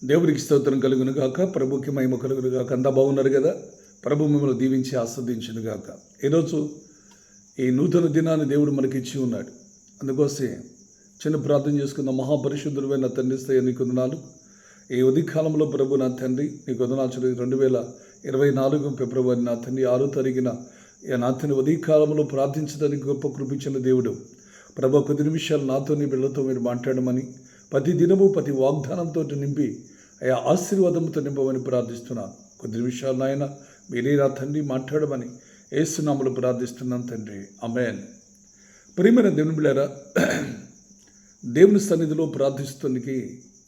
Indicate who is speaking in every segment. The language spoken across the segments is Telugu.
Speaker 1: దేవుడికి స్తోత్రం కలుగును గాక, ప్రభుకి మహిమ కలుగును గాక. అంతా బాగున్నారు కదా? ప్రభు మిమ్మల్ని దీవించి ఆస్వాదించును గాక. ఈరోజు ఈ నూతన దినాన్ని దేవుడు మనకి ఇచ్చి ఉన్నాడు. అందుకోసమే చిన్న ప్రార్థన చేసుకున్న. మహాపరిశుద్ధుడైన నా తండ్రి స్థాయి నీకు వందనాలు. ఈ ఉదయకాలంలో ప్రభు నా తండ్రి నీకు వందనాలు. 2024 ఫిబ్రవరి నా తండ్రి 6వ తారీఖున నా తండ్రి ఉదయకాలంలో ప్రార్థించడానికి గొప్ప కృపించిన దేవుడు ప్రభు. కొద్ది నిమిషాలు నాతో నీ బిళ్ళతో మీరు మాట్లాడమని, ప్రతి దినము ప్రతి వాగ్దానంతో నింపి అయా ఆశీర్వాదంతో నింపమని ప్రార్థిస్తున్నాను. కొద్ది నిమిషాలు నాయన మీరే నా తండ్రి మాట్లాడమని యేసునామములో ప్రార్థిస్తున్నాను తండ్రి, ఆమేన్. ప్రియమైన దేవుని బిడ్డలారా, దేవుని సన్నిధిలో ప్రార్థిస్తునికి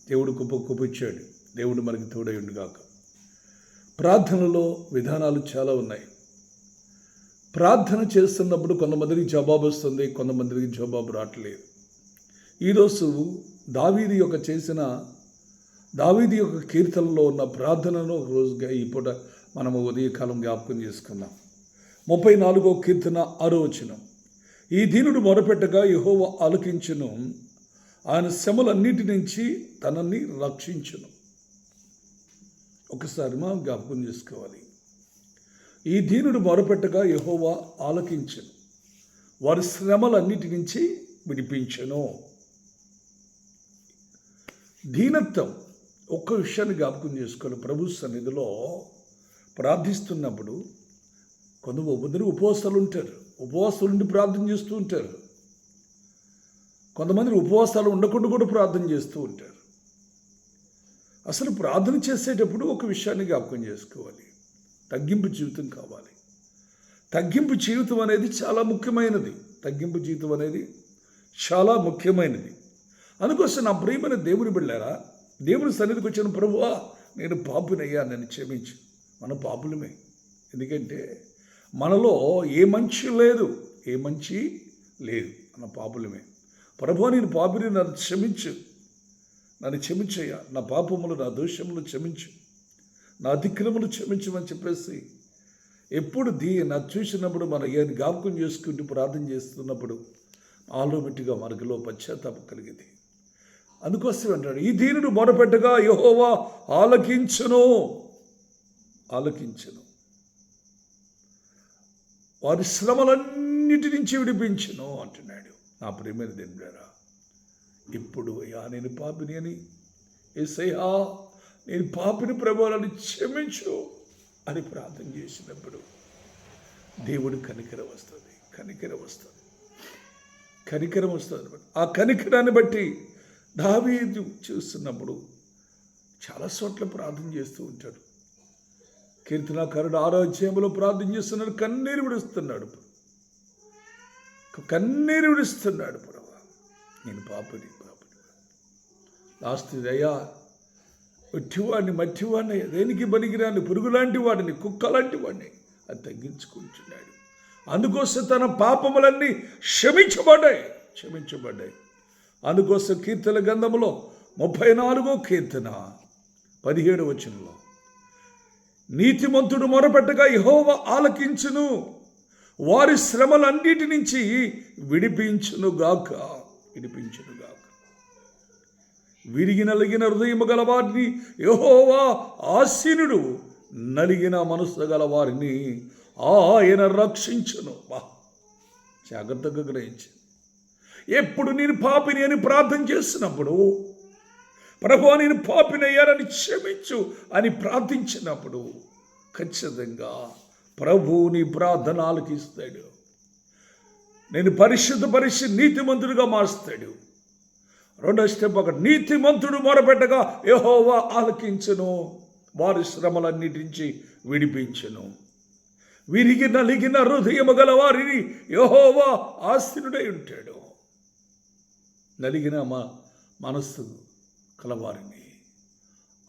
Speaker 1: దేవుడు గొప్ప ఇచ్చాడు. దేవుడు మనకి తోడై ఉండుగాక. ప్రార్థనలో విధానాలు చాలా ఉన్నాయి. ప్రార్థన చేస్తున్నప్పుడు కొంతమందికి జవాబు వస్తుంది, కొంతమందికి జవాబు రావట్లేదు. ఈరోజు దావీదు యొక్క కీర్తనలో ఉన్న ప్రార్థనను ఒక రోజుగా ఈ పూట మనము ఉదయకాలం జ్ఞాపకం చేసుకున్నాం. 34వ కీర్తన 6వ వచనం. ఈ దీనుడు మొరపెట్టగా యెహోవా ఆలకించును, ఆయన శ్రమలన్నిటి నుంచి తనని రక్షించును. ఒకసారి మనం జ్ఞాపకం చేసుకోవాలి. ఈ దీనుడు మొరపెట్టగా యెహోవా ఆలకించును, వారి శ్రమలన్నిటి నుంచి విడిపించును. దీనత్వం ఒక్క విషయాన్ని జ్ఞాపకం చేసుకోవాలి. ప్రభు సన్నిధిలో ప్రార్థిస్తున్నప్పుడు కొందరు ఉపవాసాలు ఉంటారు, ఉపవాసాలు ఉండి ప్రార్థన చేస్తూ ఉంటారు. కొంతమంది ఉపవాసాలు ఉండకుండా కూడా ప్రార్థన చేస్తూ ఉంటారు. అసలు ప్రార్థన చేసేటప్పుడు ఒక విషయాన్ని జ్ఞాపకం చేసుకోవాలి. తగ్గింపు జీవితం కావాలి. తగ్గింపు జీవితం అనేది చాలా ముఖ్యమైనది. చాలా ముఖ్యమైనది. అందుకోసం నా ప్రియమైన దేవుని బిడ్డలారా, దేవుని సన్నిధికి వచ్చిన ప్రభువా నేను పాపినయ్యా, నన్ను క్షమించు. మన పాపులమే. ఎందుకంటే మనలో ఏ మంచి లేదు. మన పాపులమే. ప్రభువా నేను పాపిని, నన్ను క్షమించయ్యా. నా పాపములు, నా దోషములు క్షమించు, నా అతిక్రమలు క్షమించమని చెప్పేసి ఎప్పుడు నా చూసినప్పుడు మన ఏది జ్ఞాపకం చేసుకుంటూ ప్రార్థన చేస్తున్నప్పుడు ఆటోమేటిక్గా మనకులో పశ్చాత్తాపం కలిగింది. అందుకోసం అంటాడు, ఈ దీనుడు మొరపెట్టగా యెహోవా ఆలకించును, వారి శ్రమలన్నిటి నుంచి విడిపించును అంటున్నాడు. నా ప్రియమైన దేవుడా, ఇప్పుడు అయ్యా నేను పాపిని అని, యేసయ్యా నేను పాపిని ప్రభువుని క్షమించు అని ప్రార్థన చేసినప్పుడు దేవుడు కనికరం వస్తుంది. ఆ కనికరాన్ని బట్టి దావీదు చూస్తున్నప్పుడు చాలా చోట్ల ప్రార్థన చేస్తూ ఉంటాడు. కీర్తనాకారుడు 6వ అధ్యాయంలో ప్రార్థన చేస్తున్నాడు, కన్నీరు విడుస్తున్నాడు. ప్రభు నేను పాపిని. లాస్ట్ అయ్యా మట్టివాడిని, దేనికి పనికిరాని పురుగు లాంటి వాడిని, కుక్క లాంటి వాడిని అది తగ్గించుకుంటున్నాడు. అందుకోసం తన పాపములన్నీ క్షమించబడ్డాయి. అందుకోసం కీర్తన గ్రంథంలో 34వ కీర్తన 17వ వచనంలో, నీతిమంతుడు మొరపెట్టగా యెహోవా ఆలకించును, వారి శ్రమలన్నిటి నుంచి విడిపించునుగాక. విరిగి నలిగిన హృదయము గల వారిని యెహోవా ఆసీనుడు, నలిగిన మనసు గల వారిని ఆయన రక్షించును. జాగ్రత్తగా గ్రహించు. ఎప్పుడు నేను పాపిని అని ప్రార్థన చేసినప్పుడు, ప్రభువా నేను పాపినయ్యానని క్షమించు అని ప్రార్థించినప్పుడు ఖచ్చితంగా ప్రభువు నీ ప్రార్థన ఆలకిస్తాడు. నేను పరిశుద్ధపరిచి నీతిమంతుడిగా మారుస్తాడు. రెండో స్టెప్, నీతిమంతుడు మొరపెట్టగా యెహోవా ఆలకించును, వారి శ్రమలన్నిటి నుంచి విడిపించును. విరిగి నలిగిన హృదయము గల వారిని యెహోవా ఆసీనుడై ఉంటాడు. నలిగిన మనస్సు కలవారిని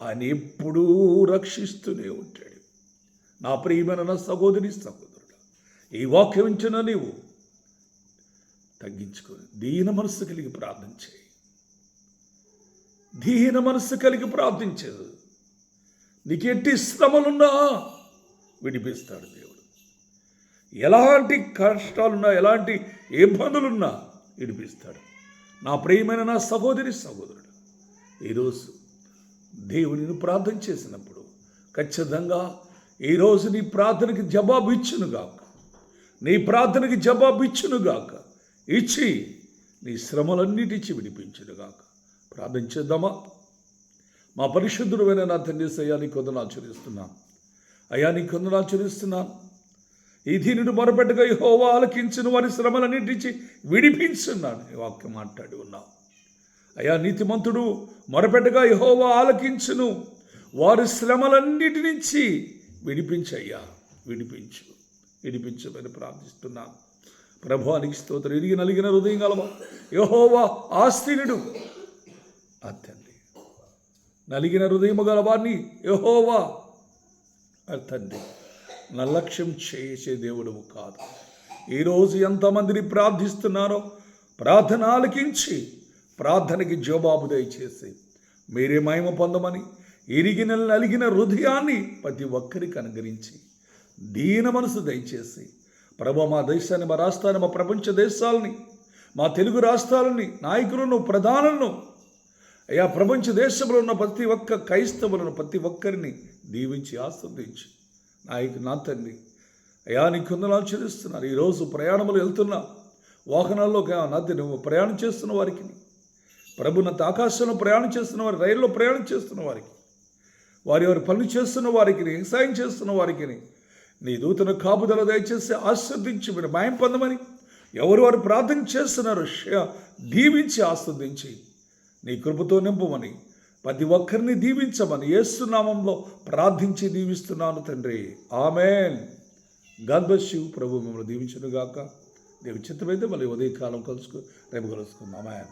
Speaker 1: ఆయన ఎప్పుడూ రక్షిస్తూనే ఉంటాడు. నా ప్రియమైన నా సహోదరుడు, ఈ వాక్యం వింటున్న నీవు తగ్గించుకొని దీన మనస్సు కలిగి ప్రార్థన చేయి. ప్రార్థించేది నీకు ఎట్టి శ్రమలున్నా విడిపిస్తాడు దేవుడు. ఎలాంటి కష్టాలున్నా, ఎలాంటి ఇబ్బందులున్నా విడిపిస్తాడు. నా ప్రియమైన నా సహోదరుడు, ఈరోజు దేవునిని ప్రార్థన చేసినప్పుడు ఖచ్చితంగా ఈరోజు నీ ప్రార్థనకి జవాబు ఇచ్చునుగాక. నీ ప్రార్థనకి జవాబు ఇచ్చునుగాక. ఇచ్చి నీ శ్రమలన్నిటించి విడిపించునుగాక. ప్రార్థన చేద్దామా? మా పరిశుద్ధుడైన నా తండ్రి అయ్యా, నీ కొందనాలు చెల్లిస్తున్నాను. అయ్యా, నీ కొందనాలు చెల్లిస్తున్నాను. ఈ దీనుడు మొరపెట్టగా యెహోవా ఆలకించును, వారి శ్రమలన్నిటించి విడిపించున్నాను. ఈ వాక్యం మాట్లాడి ఉన్నావు. అయ్యా, నీతిమంతుడు మొరపెట్టగా యెహోవా ఆలకించును, వారి శ్రమలన్నిటి నుంచి విడిపించయ్యా, విడిపించమని ప్రార్థిస్తున్నాను. ప్రభువానికి స్తోత్రం. ఇరిగి నలిగిన హృదయం గలవా యెహోవా ఆస్థినుడు. తండ్రి, నలిగిన హృదయము గలవాన్ని యెహోవా తండ్రి నిర్లక్ష్యం చేసే దేవుడు కాదు. ఈరోజు ఎంతమందిని ప్రార్థిస్తున్నారో ప్రార్థన ఆలకించి ప్రార్థనకి జవాబు దయచేసి మీరే మహిమ పొందమని ఇరిగిన నలిగిన హృదయాన్ని ప్రతి ఒక్కరికి అనుగ్రహించి దీన మనసు దయచేసి ప్రభు మా దేశాన్ని, మా రాష్ట్రాన్ని, మా ప్రపంచ దేశాలని, మా తెలుగు రాష్ట్రాలని, నాయకులను, ప్రధానులను, అయ్యా ప్రపంచ దేశంలో ఉన్న ప్రతి ఒక్క క్రైస్తవులను ప్రతి ఒక్కరిని దీవించి ఆశీర్వదించి నా తండ్రి అయ్యా, నీ కొందనాలు చెల్లిస్తున్నారు. ఈరోజు ప్రయాణములు వెళ్తున్నా వాహనాల్లో నువ్వు ప్రయాణం చేస్తున్న వారికి, ప్రభునంత ఆకాశంలో ప్రయాణం చేస్తున్న వారికి, రైల్లో ప్రయాణం చేస్తున్న వారికి, వారి పనులు చేస్తున్న వారికి, వ్యవసాయం చేస్తున్న వారికి నీ దూతన కాపుదల దయచేసి ఆశీర్వదించి మీరు భయం పొందమని వారు ప్రార్థన చేస్తున్నారు దీవించి ఆశీర్వదించి నీ కృపతో నింపమని ప్రతి ఒక్కరిని దీవించమని యేసు నామంలో ప్రార్థించి దీవిస్తున్నాను తండ్రి. ఆమేన్. God bless you. ప్రభు మిమ్మల్ని దీవించునుగాక. దేవుని చిత్తమైతే మళ్ళీ ఉదయకాలం రేపు కలుసుకుందాం. ఆమేన్.